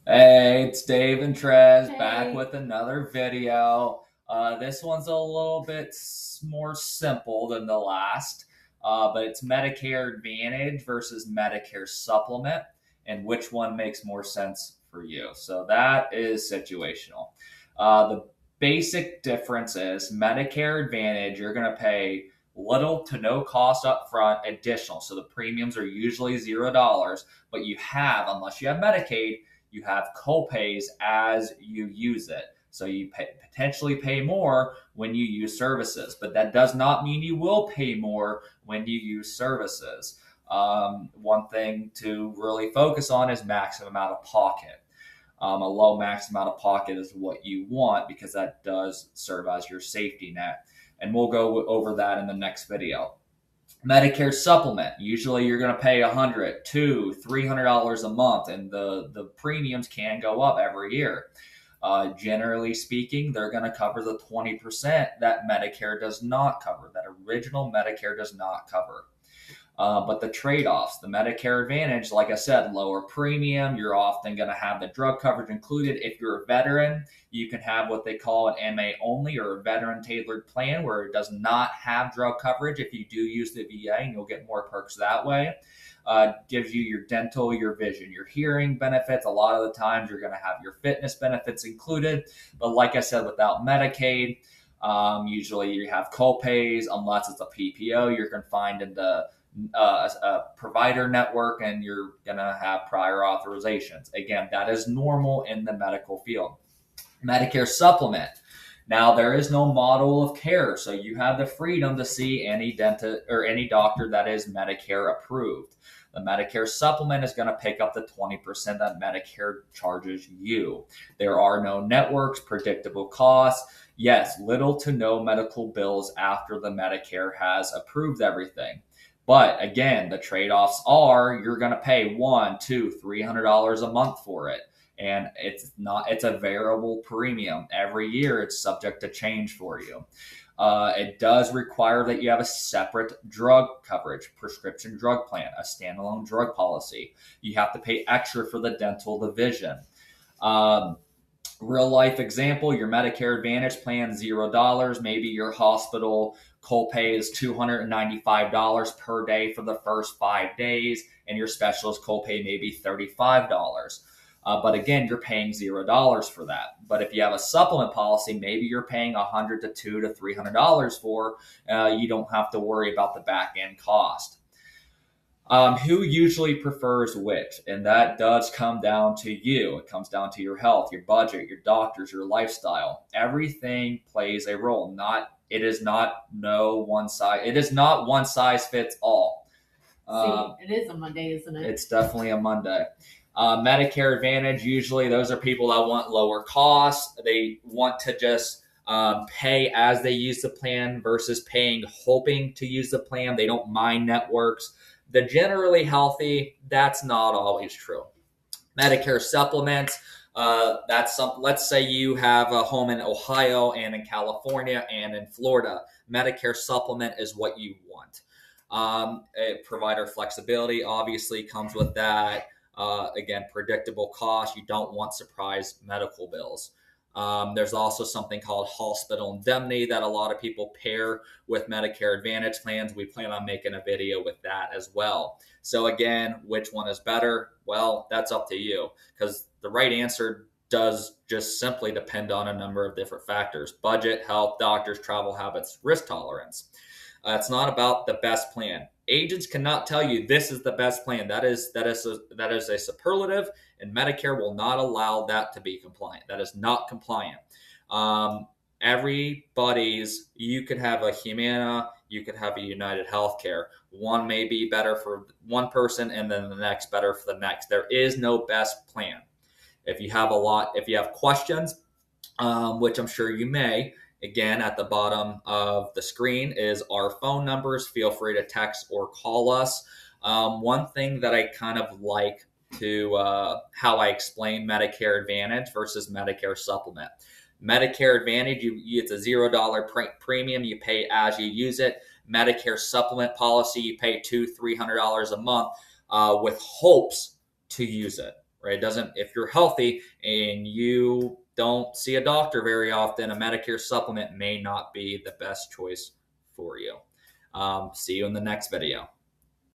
Hey, it's Dave and Trez back Hey. with another video. This one's a little bit more simple than the last, but it's Medicare Advantage versus Medicare Supplement, and which one makes more sense for you. So that is situational. The basic difference is Medicare Advantage, you're going to pay little to no cost up front additional. So the premiums are usually $0, but you have, unless you have Medicaid, you have copays as you use it. So you potentially pay more when you use services, but that does not mean you will pay more when you use services. One thing to really focus on is maximum out of pocket. A low max amount of pocket is what you want because that does serve as your safety net. And we'll go over that in the next video. Medicare supplement. Usually you're going to pay $100, $200, $300 a month, and the premiums can go up every year. Generally speaking, they're going to cover the 20% that Medicare does not cover, that original Medicare does not cover. But the trade offs, the Medicare Advantage, like I said, lower premium. You're often going to have the drug coverage included. If you're a veteran, you can have what they call an MA only or a veteran tailored plan where it does not have drug coverage if you do use the VA, and you'll get more perks that way. Gives you your dental, your vision, your hearing benefits. A lot of the times you're going to have your fitness benefits included. But like I said, without Medicaid, usually you have copays unless it's a PPO. You're confined into a provider network and you're going to have prior authorizations. Again, that is normal in the medical field. Medicare supplement. Now, there is no model of care, so you have the freedom to see any dentist or any doctor that is Medicare approved. The Medicare supplement is going to pick up the 20% that Medicare charges you. There are no networks, predictable costs. Yes, little to no medical bills after the Medicare has approved everything. But again, the trade-offs are you're going to pay $100, $200, $300 a month for it, and it's a variable premium every year. It's subject to change for you. It does require that you have a separate drug coverage, prescription drug plan, a standalone drug policy. You have to pay extra for the dental, the vision. um, Real life example, your Medicare Advantage plan $0. Maybe your hospital copay is $295 per day for the first 5 days, and your specialist copay may be $35. But again, you're paying $0 for that. But if you have a supplement policy, maybe you're paying $100 to $200 to $300 for. You don't have to worry about the back end cost. Who usually prefers which? And that does come down to you. It comes down to your health, your budget, your doctors, your lifestyle. Everything plays a role. It is not one size fits all. See, Um, it is a Monday, isn't it? it's definitely a Monday. Medicare Advantage, usually those are people that want lower costs. They want to just pay as they use the plan versus paying hoping to use the plan. They don't mind networks. The generally healthy, that's not always true. Medicare supplements, that's some. Let's say you have a home in Ohio and in California and in Florida. Medicare supplement is what you want. Provider flexibility obviously comes with that. Again, predictable cost. You don't want surprise medical bills. There's also something called hospital indemnity that a lot of people pair with Medicare Advantage plans. We plan on making a video with that as well. So again, which one is better? Well, that's up to you because the right answer does just simply depend on a number of different factors: budget, health, doctors, travel habits, risk tolerance. It's not about the best plan. Agents cannot tell you this is the best plan. That is a superlative, and Medicare will not allow that to be compliant. That is not compliant. Everybody's. You could have a Humana, you could have a United Healthcare. One may be better for one person, and then the next better for the next. There is no best plan. If you have questions, which I'm sure you may. Again, at the bottom of the screen is our phone numbers. Feel free to text or call us. One thing that I kind of like to how I explain Medicare Advantage versus Medicare Supplement. Medicare Advantage, it's a $0 premium. You pay as you use it. Medicare Supplement policy, you pay $200, $300 a month with hopes to use it. right? It doesn't, if you're healthy and you don't see a doctor very often, a Medicare supplement may not be the best choice for you. See you in the next video.